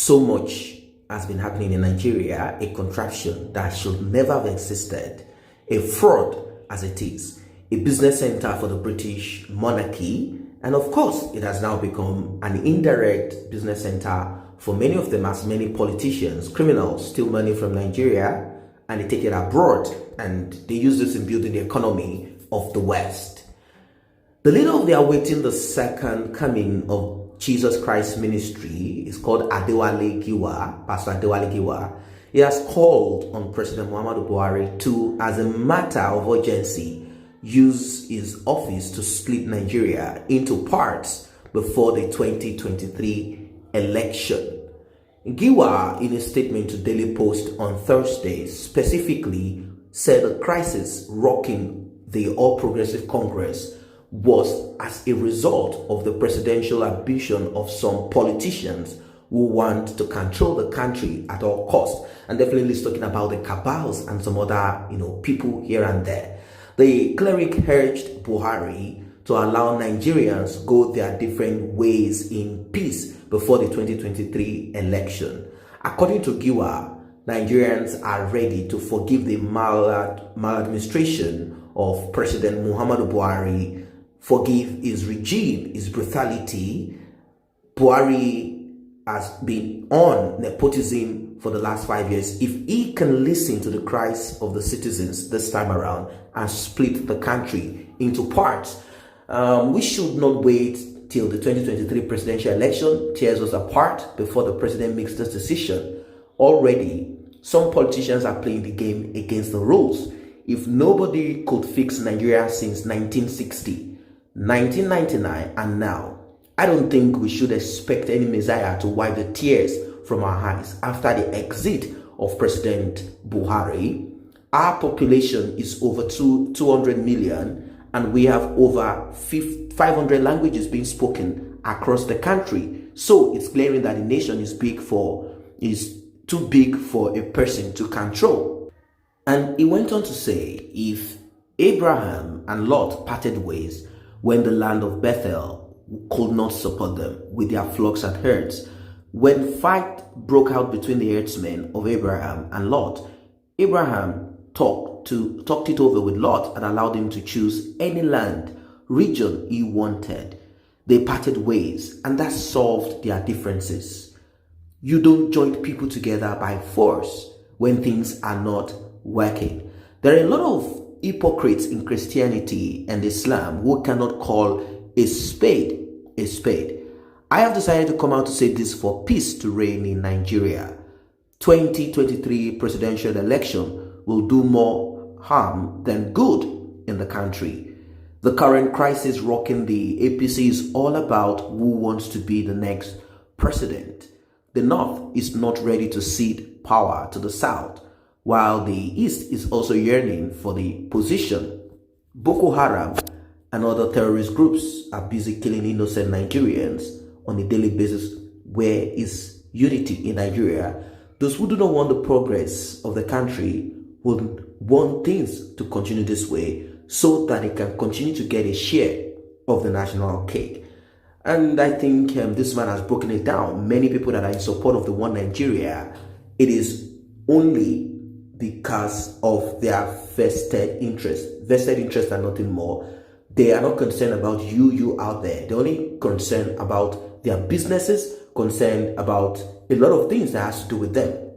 So much has been happening in Nigeria, a contraption that should never have existed, a fraud as it is, a business center for the British monarchy, and of course, it has now become an indirect business center for many of them, as many politicians, criminals steal money from Nigeria and they take it abroad and they use this in building the economy of the West. The leader of the awaiting the second coming of Jesus Christ ministry is called Adewale Giwa, Pastor Adewale Giwa. He has called on President Muhammadu Buhari to, as a matter of urgency, use his office to split Nigeria into parts before the 2023 election. Giwa, in a statement to Daily Post on Thursday, specifically said the crisis rocking the All Progressive Congress was as a result of the presidential ambition of some politicians who want to control the country at all costs, and definitely is talking about the cabals and some other people here and there. The cleric urged Buhari to allow Nigerians go their different ways in peace before the 2023 election. According to Giwa, Nigerians are ready to forgive the maladministration of President Muhammadu Buhari, forgive his regime, his brutality. Buhari has been on nepotism for the last 5 years. If he can listen to the cries of the citizens this time around and split the country into parts, we should not wait till the 2023 presidential election tears us apart before the president makes this decision. Already, some politicians are playing the game against the rules. If nobody could fix Nigeria since 1960, 1999 and now, I don't think we should expect any messiah to wipe the tears from our eyes after the exit of President Buhari. Our population is over 200 million and we have over 500 languages being spoken across the country. So it's glaring that the nation is too big for a person to control. And he went on to say, if Abraham and Lot parted ways when the land of Bethel could not support them with their flocks and herds, when fight broke out between the herdsmen of Abraham and Lot, Abraham talked it over with Lot and allowed him to choose any land, region he wanted. They parted ways and that solved their differences. You don't join people together by force when things are not working. There are a lot of hypocrites in Christianity and Islam who cannot call a spade a spade. I have decided to come out to say this for peace to reign in Nigeria. 2023 presidential election will do more harm than good in the country. The current crisis rocking the APC is all about who wants to be the next president. The North is not ready to cede power to the South, while the East is also yearning for the position. Boko Haram and other terrorist groups are busy killing innocent Nigerians on a daily basis. Where is unity in Nigeria? Those who do not want the progress of the country would want things to continue this way so that it can continue to get a share of the national cake. And I think this man has broken it down. Many people that are in support of the One Nigeria, it is only because of their vested interest and nothing more. They are not concerned about you out there. They're only concerned about their businesses, concerned about a lot of things that has to do with them.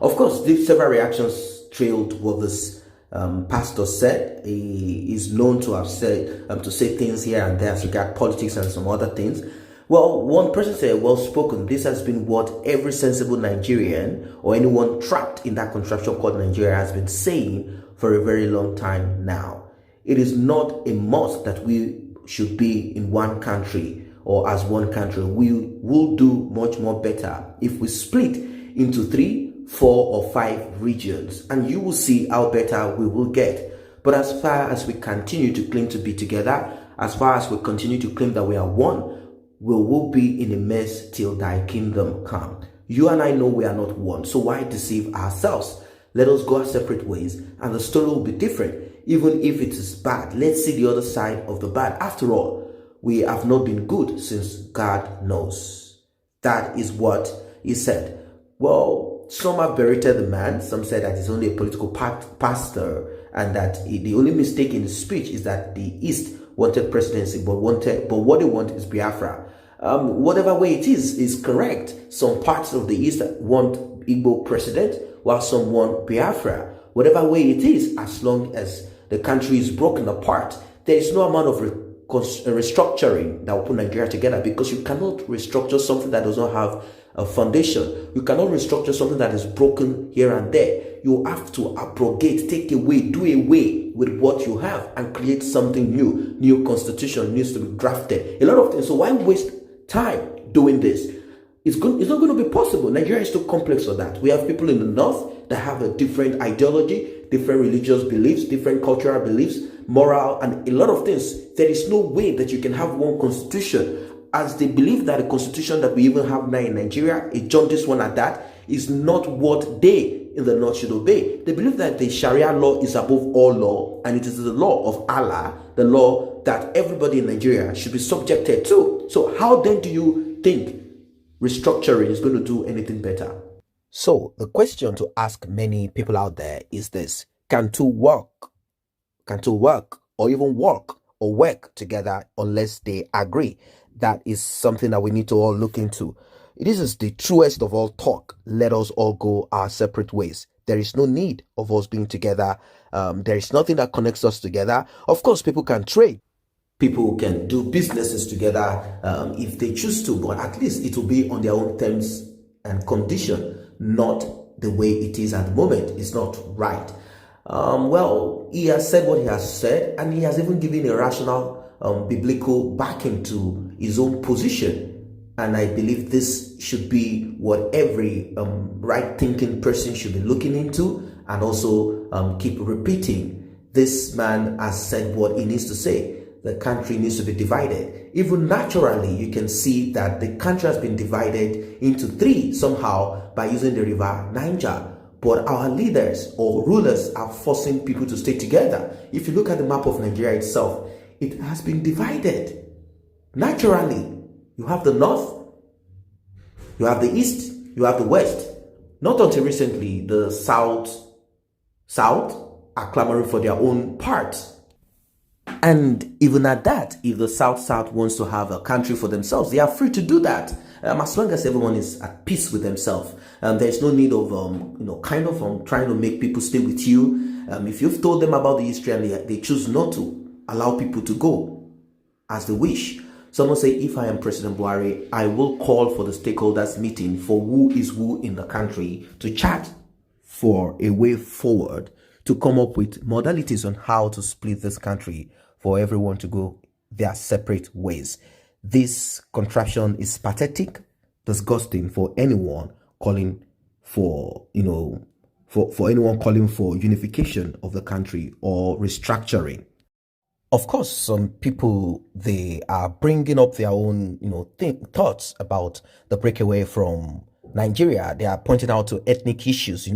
Of course, these several reactions trailed what this pastor said. He is known to have said to say things here and there as regard politics and some other things. Well, one person said, well spoken. This has been what every sensible Nigerian or anyone trapped in that contraption called Nigeria has been saying for a very long time now. It is not a must that we should be in one country or as one country. We will do much more better if we split into 3, 4 or 5 regions, and you will see how better we will get. But as far as we continue to claim to be together, as far as we continue to claim that we are one, we will be in a mess till thy kingdom come. You and I know we are not one, so why deceive ourselves? Let us go our separate ways and the story will be different. Even if it is bad, let's see the other side of the bad. After all, we have not been good since God knows. That is what He said, well, some have berated the man. Some said that he's only a political pastor, and that the only mistake in his speech is that the East wanted presidency, but what they want is Biafra. Whatever way it is correct. Some parts of the East want Igbo president, while some want Biafra. Whatever way it is, as long as the country is broken apart, there is no amount of restructuring that will put Nigeria together, because you cannot restructure something that does not have a foundation. You cannot restructure something that is broken here and there. You have to abrogate, take away, do away with what you have and create something new. New constitution needs to be drafted. A lot of things. So why waste time doing this? It's not going to be possible. Nigeria is too complex for that. We have people in the north that have a different ideology, different religious beliefs, different cultural beliefs, moral, and a lot of things. There is no way that you can have one constitution, as they believe that the constitution that we even have now in Nigeria, a jaundice one at that, is not what they in the north should obey. They believe that the Sharia law is above all law, and it is the law of Allah, the law that everybody in Nigeria should be subjected to. So how then do you think restructuring is going to do anything better? So the question to ask many people out there is this: can two work? Can two work, or even work together unless they agree? That is something that we need to all look into. This is the truest of all talk. Let us all go our separate ways. There is no need of us being together. There is nothing that connects us together. Of course, people can trade. People can do businesses together if they choose to, but at least it will be on their own terms and condition, not the way it is at the moment. It's not right. Well, he has said what he has said, and he has even given a rational biblical backing to his own position. And I believe this should be what every right-thinking person should be looking into, and also keep repeating. This man has said what he needs to say. The country needs to be divided. Even naturally, you can see that the country has been divided into three somehow by using the river Niger. But our leaders or rulers are forcing people to stay together. If you look at the map of Nigeria itself, it has been divided. Naturally, you have the north, you have the east, you have the west. Not until recently, the south are clamoring for their own parts. And even at that, if the South wants to have a country for themselves, they are free to do that. As long as everyone is at peace with themselves, there's no need of trying to make people stay with you. If you've told them about the history and they choose not to, allow people to go as they wish. Someone say, if I am President Buhari, I will call for the stakeholders meeting for who is who in the country to chat for a way forward, to come up with modalities on how to split this country for everyone to go their separate ways. This contraption is pathetic, disgusting for anyone calling for, for anyone calling for unification of the country or restructuring. Of course, some people, they are bringing up their own, thoughts about the breakaway from Nigeria. They are pointing out to ethnic issues.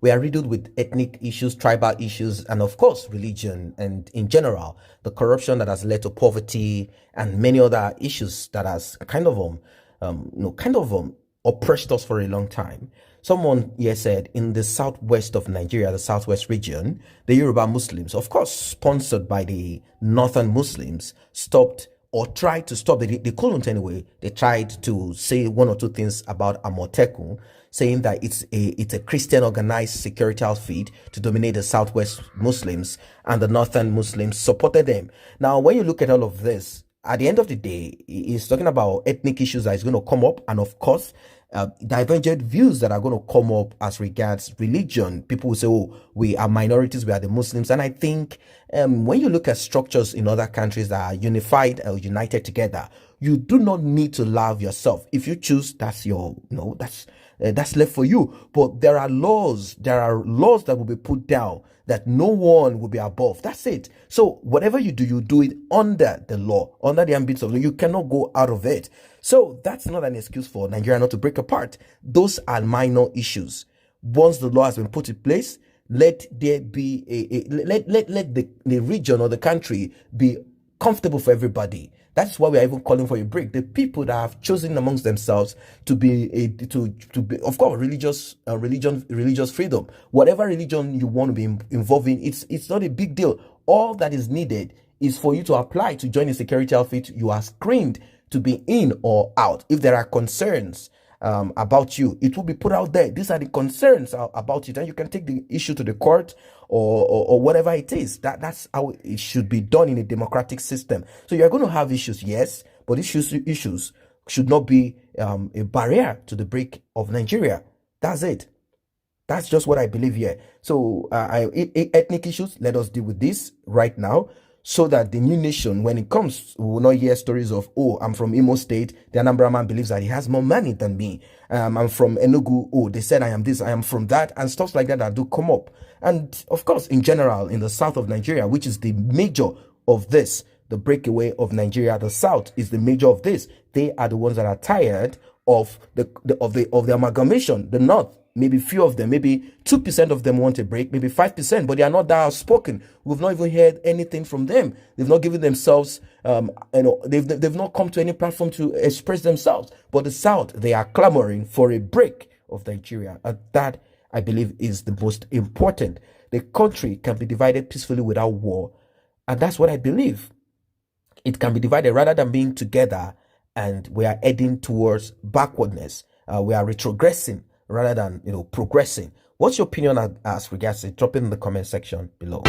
We are riddled with ethnic issues, tribal issues, and of course, religion, and in general, the corruption that has led to poverty and many other issues that has kind of oppressed us for a long time. Someone here said in the southwest of Nigeria, the southwest region, the Yoruba Muslims, of course, sponsored by the northern Muslims, stopped or tried to stop. They couldn't anyway. They tried to say one or two things about Amotekun, saying that it's a Christian organized security outfit to dominate the southwest Muslims, and the northern Muslims supported them. Now, when you look at all of this, at the end of the day, he's talking about ethnic issues that is going to come up, and of course, divergent views that are going to come up as regards religion. People will say, oh, we are minorities, we are the Muslims. And I think when you look at structures in other countries that are unified or united together, you do not need to love yourself. If you choose, that's your, that's left for you. But there are laws that will be put down that no one will be above. That's it. So whatever you do it under the law, under the ambits of the law. You cannot go out of it. So that's not an excuse for Nigeria not to break apart. Those are minor issues. Once the law has been put in place, let there be let the region or the country be comfortable for everybody. That's why we are even calling for a break. The people that have chosen amongst themselves to be of course, religious freedom, whatever religion you want to be involved in, it's not a big deal. All that is needed is for you to apply to join a security outfit you are screened to be in or out. If there are concerns about you, it will be put out there. These are the concerns about it, and you can take the issue to the court or whatever it is. That's how it should be done in a democratic system. So you're going to have issues, yes, but issues should not be a barrier to the break of Nigeria. That's it. That's just what I believe here. So ethnic issues, let us deal with this right now, so that the new nation, when it comes, we will not hear stories of, oh, I'm from Imo State, the Anambra man believes that he has more money than me. I'm from Enugu, oh, they said I am this, I am from that, and stuff like that do come up. And of course, in general, in the south of Nigeria, which is the major of this, the breakaway of Nigeria, the south is the major of this. They are the ones that are tired of the amalgamation. The north, maybe few of them, maybe 2% of them want a break, maybe 5%, but they are not that outspoken. We've not even heard anything from them. They've not given themselves, they've not come to any platform to express themselves. But the South, they are clamoring for a break of Nigeria. And that, I believe, is the most important. The country can be divided peacefully without war. And that's what I believe. It can be divided rather than being together, and we are heading towards backwardness. We are retrogressing rather than progressing. What's your opinion as regards to it? Drop it in the comment section below.